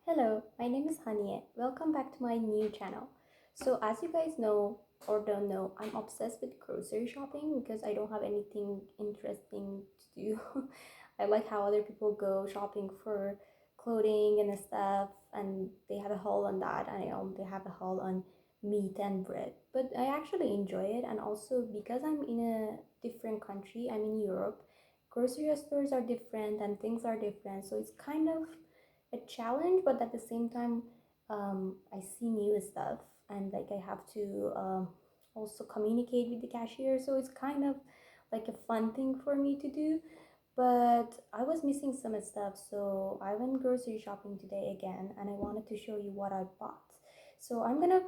Hello, my name is Hanie. Welcome back to my new channel. So, as you guys know or don't know, I'm obsessed with grocery shopping because I don't have anything interesting to do. I like how other people go shopping for clothing and stuff, and they have a haul on that, and they have a haul on meat and bread. But I actually enjoy it, and also because I'm in a different country, I'm in Europe. Grocery stores are different and things are different, so it's kind of a challenge, but at the same time, I see new stuff and like I have to also communicate with the cashier, so it's kind of like a fun thing for me to do. But I was missing some stuff, so I went grocery shopping today again, and I wanted to show you what I bought. So I'm gonna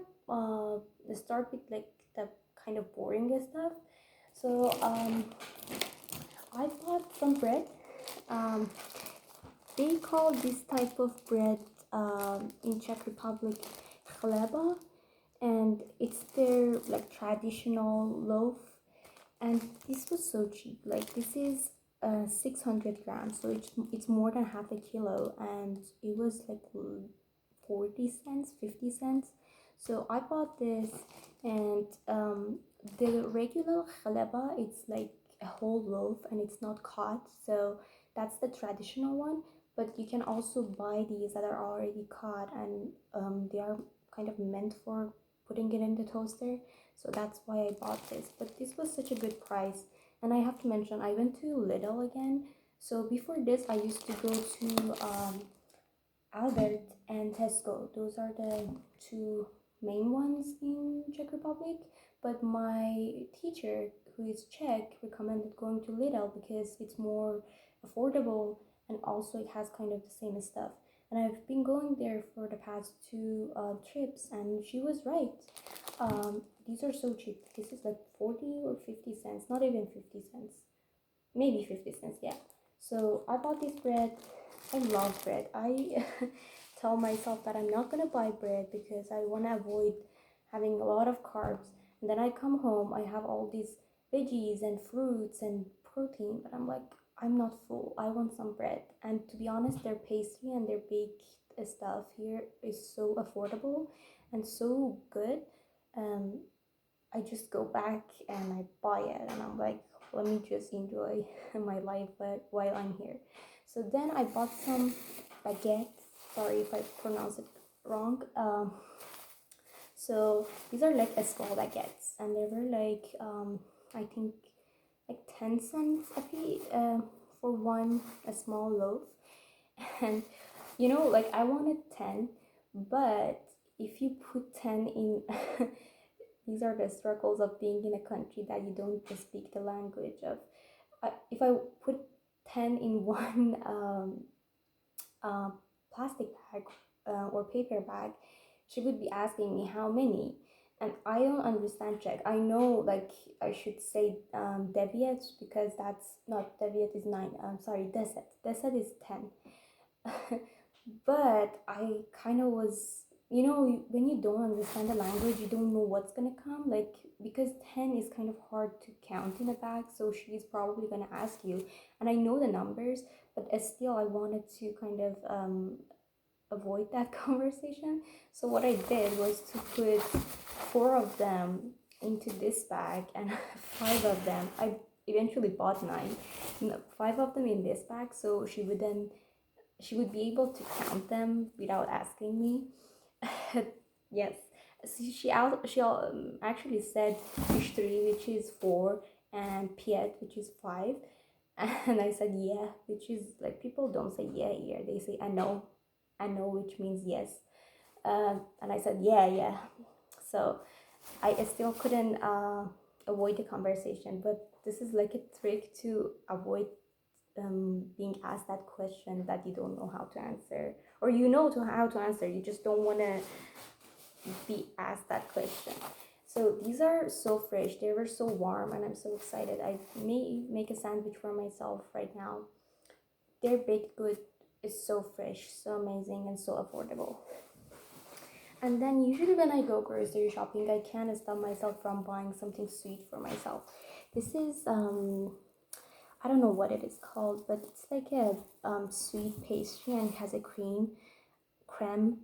start with like the kind of boring stuff. So I bought some bread. Um, they call this type of bread in Czech Republic chleba, and it's their like traditional loaf. And this was so cheap. Like this is 600 grams, so it's more than half a kilo, and it was like 40 cents, 50 cents. So I bought this, and the regular chaleba, it's like a whole loaf and it's not cut. So that's the traditional one. But you can also buy these that are already cut, and they are kind of meant for putting it in the toaster. So that's why I bought this. But this was such a good price. And I have to mention, I went to Lidl again. So before this, I used to go to Albert and Tesco. Those are the two main ones in Czech Republic. But my teacher, who is Czech, recommended going to Lidl because it's more affordable and also it has kind of the same stuff. And I've been going there for the past two trips, and she was right. These are so cheap. This is like 40 or 50 cents, not even 50 cents, maybe 50 cents, yeah. So I bought this bread. I love bread. I tell myself that I'm not gonna buy bread because I want to avoid having a lot of carbs, and then I come home, I have all these veggies and fruits and protein, but I'm like, I'm not full, I want some bread. And to be honest, their pastry and their baked stuff here is so affordable and so good. um I just go back and I buy it, and I'm like, let me just enjoy my life while I'm here. So then I bought some baguettes. Sorry if I pronounce it wrong. So these are like a small baguettes, and they were like I think like 10 cents a piece for one a small loaf. And like I wanted 10, but if you put 10 in these are the struggles of being in a country that you don't speak the language of. If I put 10 in one uh, plastic bag or paper bag, she would be asking me how many. And I don't understand Czech. I know, like, I should say deviat, because that's not deviat is 9. Sorry, deset. Deset is 10. But I kind of was, when you don't understand the language, you don't know what's gonna come. Like, because 10 is kind of hard to count in a bag, so she's probably gonna ask you. And I know the numbers, but still, I wanted to kind of avoid that conversation. So, what I did was to put four of them into this bag and five of them. I eventually bought nine, no, five of them in this bag, so she would be able to count them without asking me. Yes. So she actually said fishtri, which is four, and piet, which is five. And I said yeah, which is like, people don't say yeah here. They say I know, which means yes. And I said yeah, yeah. So I still couldn't avoid the conversation, but this is like a trick to avoid being asked that question that you don't know how to answer, or how to answer, you just don't want to be asked that question. So these are so fresh, they were so warm, and I'm so excited. I may make a sandwich for myself right now. Their baked good is so fresh, so amazing, and so affordable. And then usually when I go grocery shopping, I can't stop myself from buying something sweet for myself. This is I don't know what it is called, but it's like a sweet pastry, and it has a creme.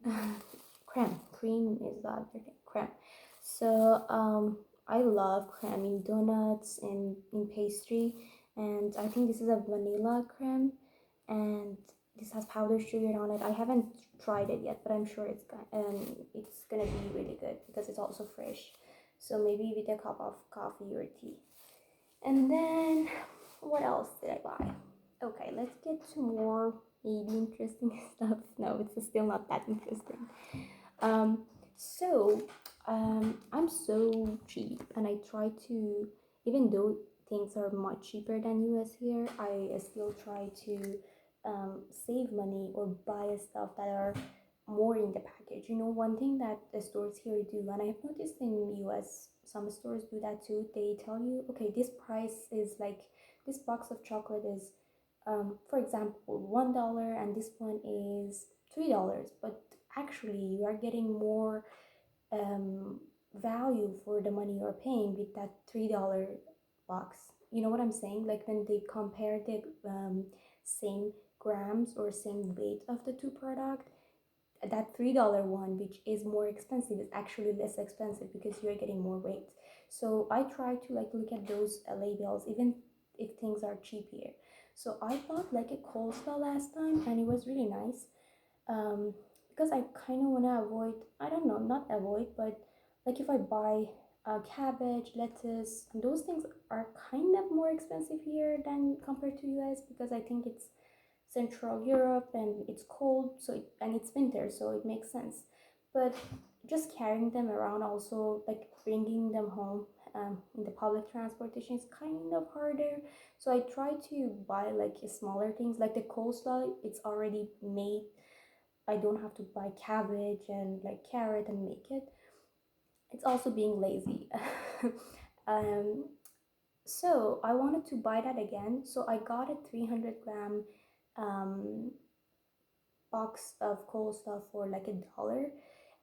Cream is the other thing, creme. So I love creme in donuts and in pastry, and I think this is a vanilla creme, and this has powdered sugar on it. I haven't tried it yet, but I'm sure it's gonna be really good because it's also fresh. So maybe with a cup of coffee or tea. And then what else did I buy? Okay, let's get to more maybe interesting stuff. No, it's still not that interesting. Um, so I'm so cheap, and I try to, even though things are much cheaper than US here, I still try to save money or buy stuff that are more in the package. You know, one thing that the stores here do, and I've noticed in US, some stores do that too. They tell you, okay, this price is like this box of chocolate is, for example, $1, and this one is $3, but actually you are getting more um, value for the money you're paying with that $3 box. You know what I'm saying? Like when they compare the same grams or same weight of the two product, that $3 one, which is more expensive, is actually less expensive because you're getting more weight. So I try to like look at those labels even if things are cheap here. So I bought like a coleslaw last time, and it was really nice, because I kind of want to avoid, I don't know, not avoid, but like if I buy cabbage, lettuce, and those things are kind of more expensive here than compared to US, because I think it's Central Europe and it's cold, and it's winter, so it makes sense. But just carrying them around, also like bringing them home in the public transportation, is kind of harder. So I try to buy like smaller things, like the coleslaw. It's already made. I don't have to buy cabbage and like carrot and make it. It's also being lazy. um, so I wanted to buy that again. So I got a 300-gram um, box of coleslaw for like $1.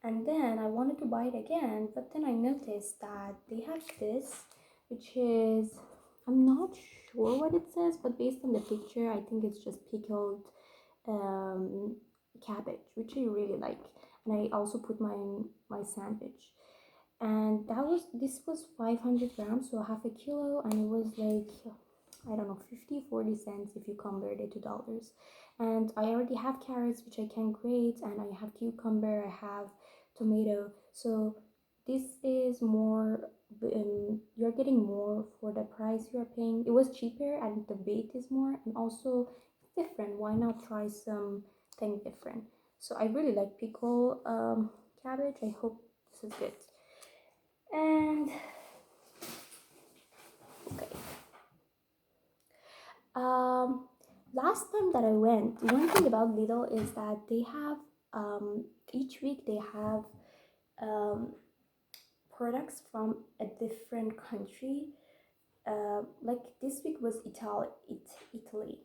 And then I wanted to buy it again, but then I noticed that they have this, which is, I'm not sure what it says, but based on the picture, I think it's just pickled um, cabbage, which I really like. And I also put my sandwich, and this was 500 grams, so half a kilo, and it was like, I don't know, 50-40 cents if you convert it to dollars. And I already have carrots, which I can grate, and I have cucumber, I have tomato. So this is more, you're getting more for the price you're paying. It was cheaper and the weight is more, and also different. Why not try something different? So I really like pickle cabbage. I hope this is good. And okay, um, last time that I went, one thing about Lidl is that they have each week they have um, products from a different country. Like this week was Italy.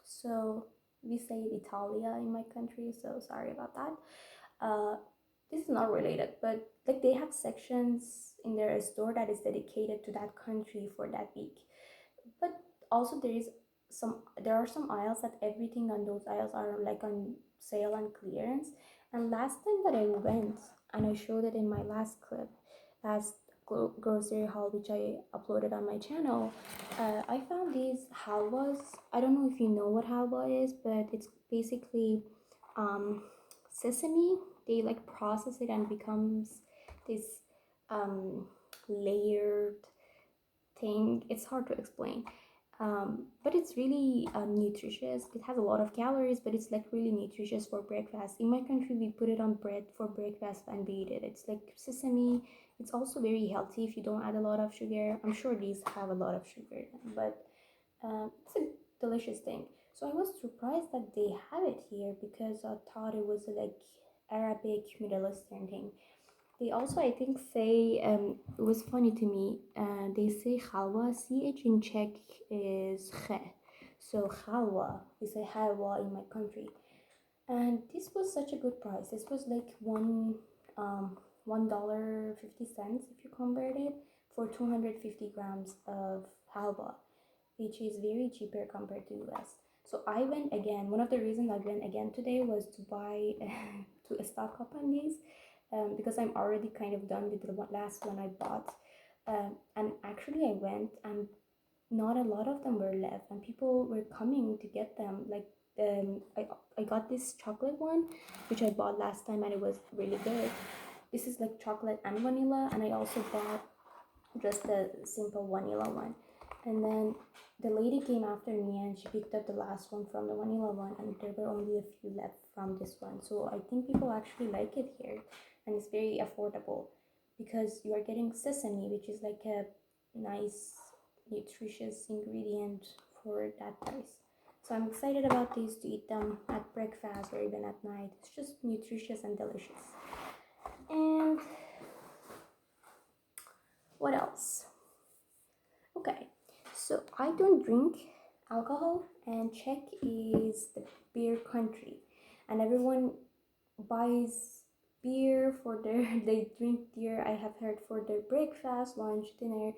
So we say Italia in my country, so sorry about that. Uh, this is not related, but like they have sections in their store that is dedicated to that country for that week. But also there are some aisles that everything on those aisles are like on sale and clearance. And last time that I went, and I showed it in my last clip, last grocery haul, which I uploaded on my channel, I found these halwas. I don't know if you know what halwa is, but it's basically sesame. They like process it and becomes this layered thing. It's hard to explain, but it's really nutritious. It has a lot of calories, but it's like really nutritious for breakfast. In my country, we put it on bread for breakfast and we eat it. It's like sesame. It's also very healthy if you don't add a lot of sugar. I'm sure these have a lot of sugar, but it's a delicious thing. So I was surprised that they have it here, because I thought it was like Arabic Middle Eastern thing. They also, I think, say, it was funny to me, they say halwa, ch in Czech is khe. So halwa, we say halwa in my country. And this was such a good price. This was like $1.50 if you convert it, for 250 grams of halwa, which is very cheaper compared to US. So I went again. One of the reasons I went again today was to buy to stock up on these, because I'm already kind of done with the last one I bought. And actually, I went and not a lot of them were left, and people were coming to get them. Like, I got this chocolate one, which I bought last time, and it was really good. This is like chocolate and vanilla, and I also bought just a simple vanilla one. And then the lady came after me and she picked up the last one from the vanilla one, and there were only a few left from this one. So I think people actually like it here, and it's very affordable because you are getting sesame, which is like a nice nutritious ingredient for that price. So I'm excited about these to eat them at breakfast or even at night. It's just nutritious and delicious. And what else? Okay, so I don't drink alcohol, and Czech is the beer country, and everyone buys beer for their they drink beer, I have heard, for their breakfast, lunch, dinner.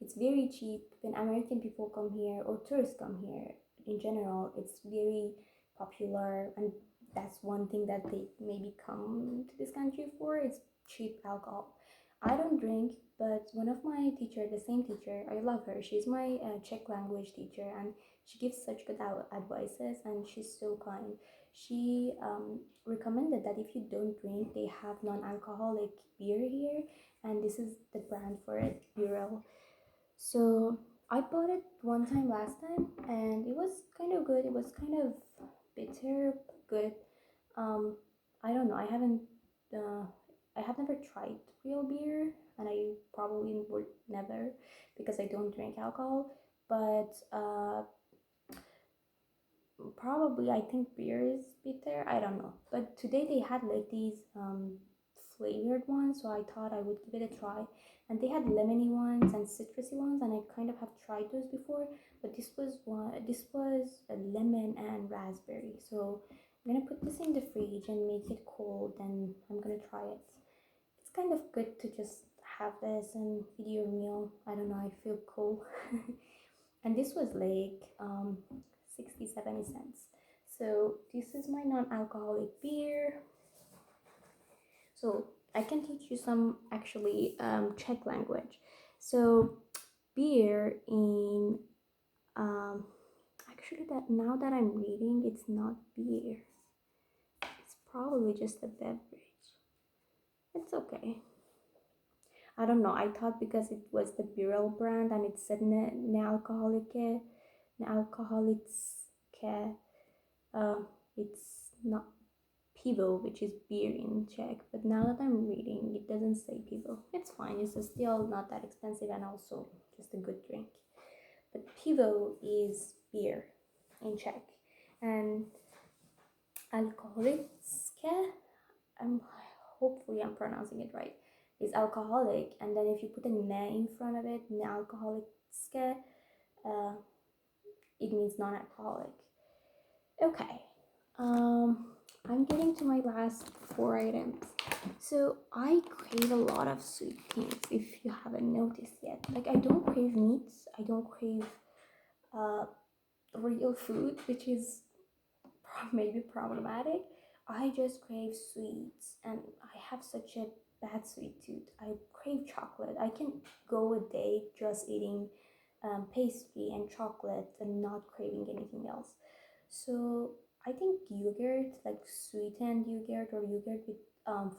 It's very cheap when American people come here or tourists come here. In general, it's very popular, and that's one thing that they maybe come to this country for. It's cheap alcohol. I don't drink, but one of my teacher, the same teacher, I love her. She's my Czech language teacher, and she gives such good advices, and she's so kind. She recommended that if you don't drink, they have non-alcoholic beer here, and this is the brand for it, Burel. So I bought it one time last time, and it was kind of good. It was kind of bitter, but good. um I don't know, uh, I have never tried real beer, and I probably would never, because I don't drink alcohol. But probably I think beer is bitter, I don't know. But today they had like these flavored ones, so I thought I would give it a try. And they had lemony ones and citrusy ones, and I kind of have tried those before, but this was a lemon and raspberry. So I'm gonna put this in the fridge and make it cold, and I'm gonna try it. It's kind of good to just have this and with your meal. I don't know, I feel cool. And this was like 60-70 cents. So this is my non-alcoholic beer. So I can teach you some actually Czech language. So beer in um, actually, that now that I'm reading, it's not beer. It's probably just a beverage. It's okay. I don't know. I thought because it was the Birel brand and it said nealcoholic, nealcoholické, uh, it's not pivo, which is beer in Czech. But now that I'm reading, it doesn't say pivo. It's fine. It's still not that expensive, and also just a good drink. But pivo is beer in Czech, and alkoholické, I'm hopefully I'm pronouncing it right, is alcoholic, and then if you put a ne in front of it, nealkoholické, uh, it means non-alcoholic. Okay, I'm getting to my last four items. So I crave a lot of sweet things, if you haven't noticed yet. Like, I don't crave meats, I don't crave uh, real food, which is maybe problematic. I just crave sweets, and I have such a bad sweet tooth. I crave chocolate. I can go a day just eating pastry and chocolate and not craving anything else. So I think yogurt, like sweetened yogurt or yogurt with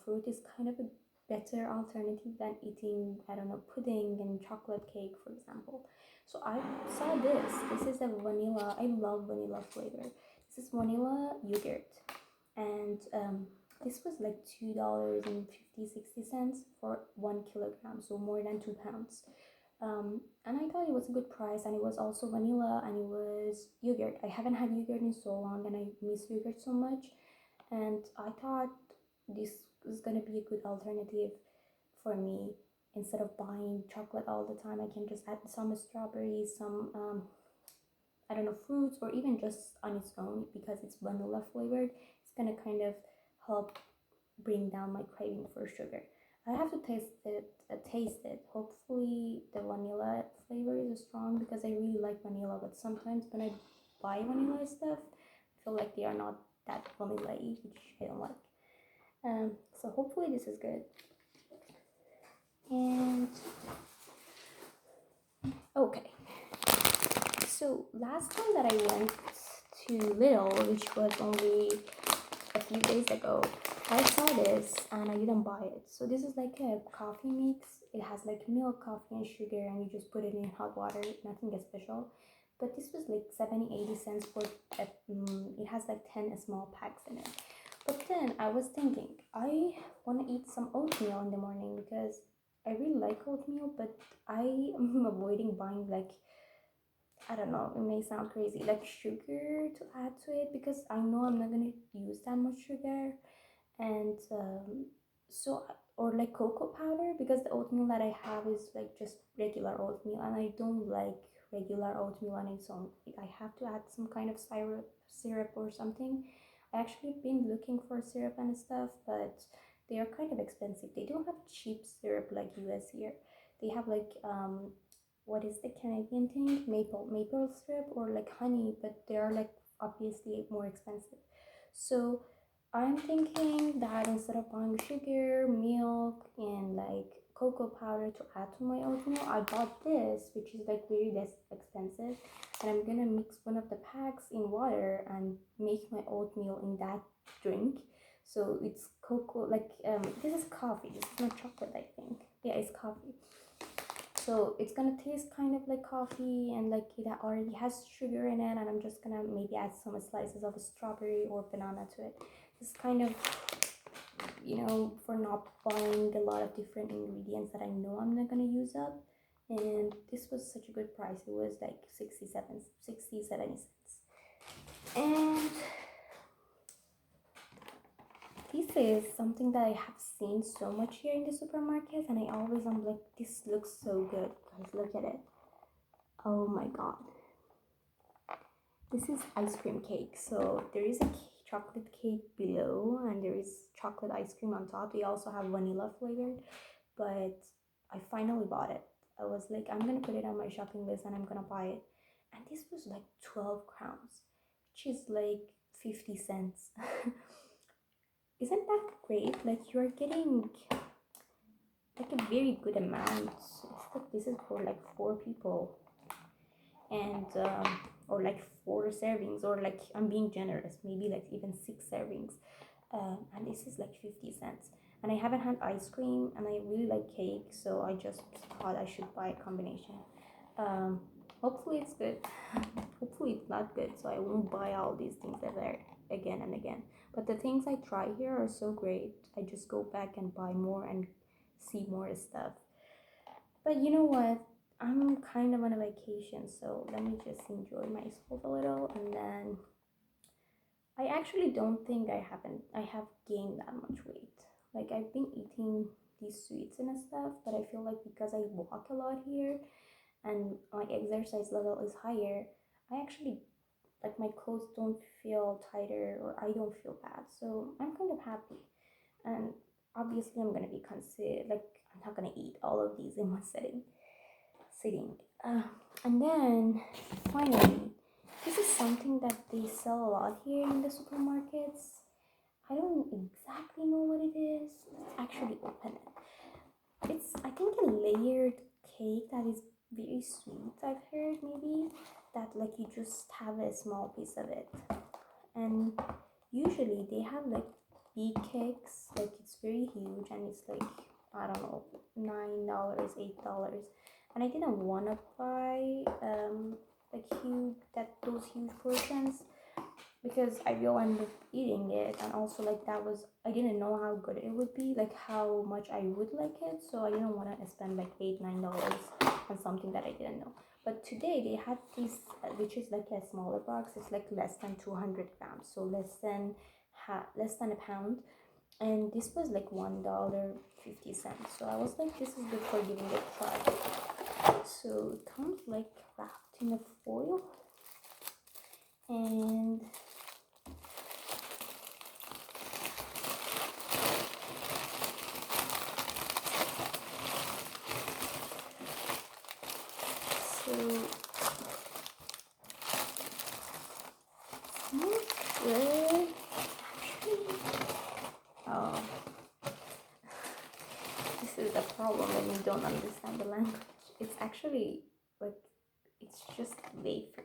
fruit, is kind of a better alternative than eating, I don't know, pudding and chocolate cake, for example. So I saw this. This is a vanilla. I love vanilla flavor. This is vanilla yogurt, and this was like $2.50-60 for 1 kilogram, so more than 2 pounds. And I thought it was a good price, and it was also vanilla, and it was yogurt. I haven't had yogurt in so long, and I miss yogurt so much, and I thought this was gonna be a good alternative for me. Instead of buying chocolate all the time, I can just add some strawberries, some I don't know, fruits, or even just on its own, because it's vanilla flavored. It's gonna kind of help bring down my craving for sugar. I have to taste it. Hopefully, the vanilla flavor is strong, because I really like vanilla. But sometimes when I buy vanilla stuff. I feel like they are not that vanilla-y, which I don't like. So hopefully this is good. And okay, so last time that I went to Lidl, which was only a few days ago, I saw this and I didn't buy it. So this is like a coffee mix. It has like milk, coffee, and sugar, and you just put it in hot water. Nothing is special. But this was like 70-80 cents for it has like 10 small packs in it. But then I was thinking, I want to eat some oatmeal in the morning because I really like oatmeal, but I am avoiding buying like, I don't know, it may sound crazy, like sugar to add to it because I know I'm not gonna use that much sugar. And so, or like cocoa powder, because the oatmeal that I have is like just regular oatmeal and I don't like regular oatmeal on its own. I have to add some kind of syrup or something. I actually been looking for syrup and stuff, but they are kind of expensive. They don't have cheap syrup like US here. They have like what is the Canadian thing, maple syrup, or like honey, but they are like obviously more expensive. So I'm thinking that instead of buying sugar, milk, and like cocoa powder to add to my oatmeal, I bought this, which is like very less expensive, and I'm gonna mix one of the packs in water and make my oatmeal in that drink. So it's cocoa, like this is coffee. This is not chocolate, I think. Yeah, it's coffee. So it's gonna taste kind of like coffee, and like it already has sugar in it, and I'm just gonna maybe add some slices of strawberry or banana to it. It's kind of, for not buying a lot of different ingredients that I know I'm not gonna use up. And this was such a good price. It was like 60 70 cents. And this is something that I have seen so much here in the supermarket, and I'm like, this looks so good. Guys, look at it. Oh my god. This is ice cream cake. So there is a chocolate cake below, and there is chocolate ice cream on top. They also have vanilla flavored, but I finally bought it. I was like, I'm gonna put it on my shopping list and I'm gonna buy it. And this was like 12 crowns, which is like 50 cents. Isn't that great? Like, you're getting like a very good amount. It's like this is for like 4 people, and or like 4 servings, or like I'm being generous, maybe like even 6 servings. And this is like 50 cents. And I haven't had ice cream, and I really like cake, so I just thought I should buy a combination. Hopefully it's good. Hopefully it's not good, so I won't buy all these things ever again and again. But the things I try here are so great. I just go back and buy more and see more stuff. But you know what? I'm kind of on a vacation, so let me just enjoy myself a little. And then I actually don't think I have gained that much weight. Like, I've been eating these sweets and stuff, but I feel like because I walk a lot here and my exercise level is higher, I actually, like, my clothes don't feel tighter, or I don't feel bad. So I'm kind of happy. And obviously I'm gonna be considered, like, I'm not gonna eat all of these in one sitting. And then finally, this is something that they sell a lot here in the supermarkets. I don't exactly know what it is. Let's actually open it. It's, I think, a layered cake that is very sweet. I've heard, maybe, that like you just have a small piece of it. And usually they have like big cakes, like it's very huge, and it's like, I don't know, $9, $8. And I didn't want to buy like those huge portions, because I will end up eating it. And also, like, I didn't know how good it would be, like how much I would like it, so I didn't want to spend like $8-9 on something that I didn't know. But today they had this, which is like a smaller box. It's like less than 200 grams, so less than a pound. And this was like $1.50. So I was like, this is good for giving it a try. So it comes like wrapped in a foil, and so problem when you don't understand the language. It's actually like it's just wafers.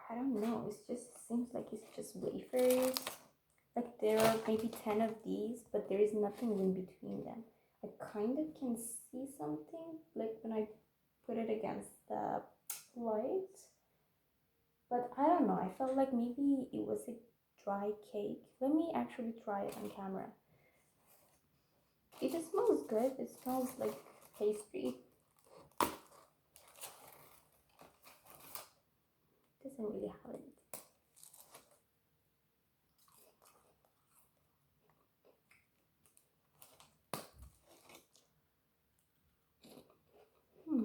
I don't know. It seems like it's just wafers. Like there are maybe 10 of these, but there is nothing in between them. I kind of can see something like when I put it against the light, but I don't know. I felt like maybe it was a dry cake. Let me actually try it on camera. It just smells good. It smells like pastry. It doesn't really have it. Hmm.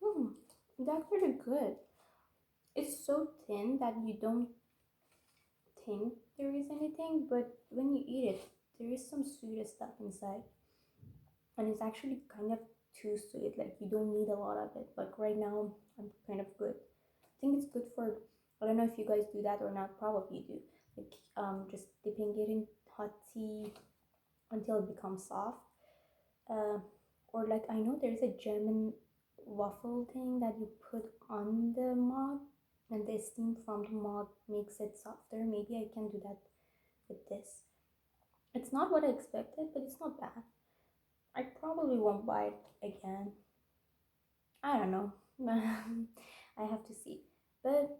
Hmm. That's pretty good. It's so thin that you don't think there is anything, but when you eat it, there is some sweet stuff inside, and it's actually kind of too sweet. Like you don't need a lot of it. Like right now, I'm kind of good. I think it's good for. I don't know if you guys do that or not. Probably you do. Like just dipping it in hot tea until it becomes soft. Uh, or like I know there's a German waffle thing that you put on the mug, and the steam from the mug makes it softer. Maybe I can do that with this. It's not what I expected, but it's not bad. I probably won't buy it again. I don't know. I have to see. But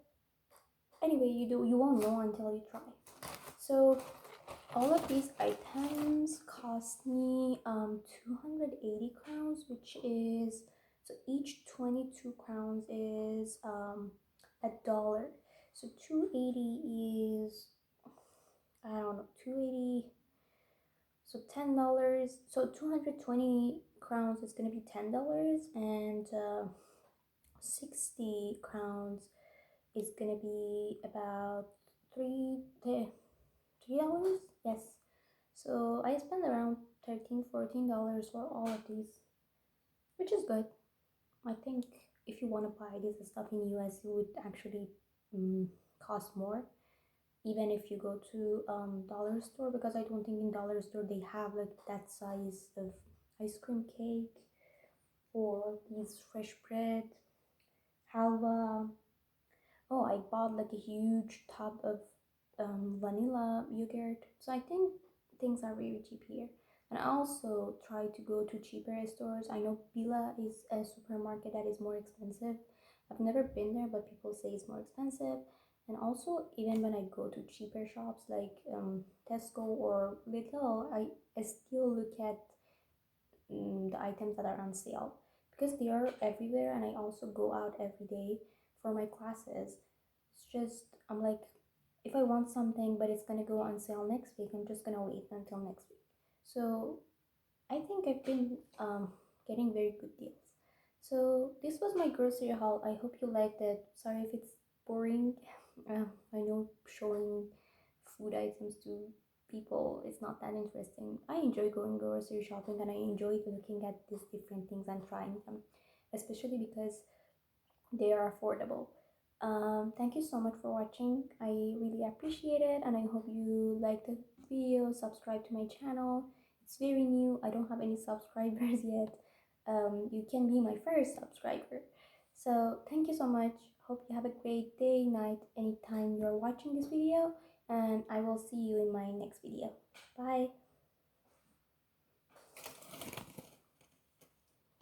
anyway, you won't know until you try. So all of these items cost me 280 crowns, which is so each 22 crowns is a dollar. So 280 is I don't know 280. So $10. So 220 crowns is gonna be $10, and 60 crowns is gonna be about $3. Yes. So I spent around $13-14 for all of these, which is good. I think if you want to buy this stuff in US, it would actually cost more, even if you go to dollar store, because I don't think in dollar store they have like that size of ice cream cake or these fresh bread, halwa. Oh, I bought like a huge tub of vanilla yogurt. So I think things are very cheap here. And I also try to go to cheaper stores. I know Bila is a supermarket that is more expensive. I've never been there, but people say it's more expensive. And also, even when I go to cheaper shops like Tesco or Lidl, I still look at the items that are on sale because they are everywhere, and I also go out every day for my classes. It's just I'm like, if I want something but it's gonna go on sale next week, I'm just gonna wait until next week. So I think I've been getting very good deals. So this was my grocery haul. I hope you liked it. Sorry if it's boring. I know showing food items to people is not that interesting. I enjoy going grocery shopping, and I enjoy looking at these different things and trying them, especially because they are affordable. Thank you so much for watching. I really appreciate it, and I hope you like the video. Subscribe to my channel. It's very new. I don't have any subscribers yet. You can be my first subscriber. So thank you so much. Hope you have a great day, night, anytime you're watching this video, and I will see you in my next video. Bye.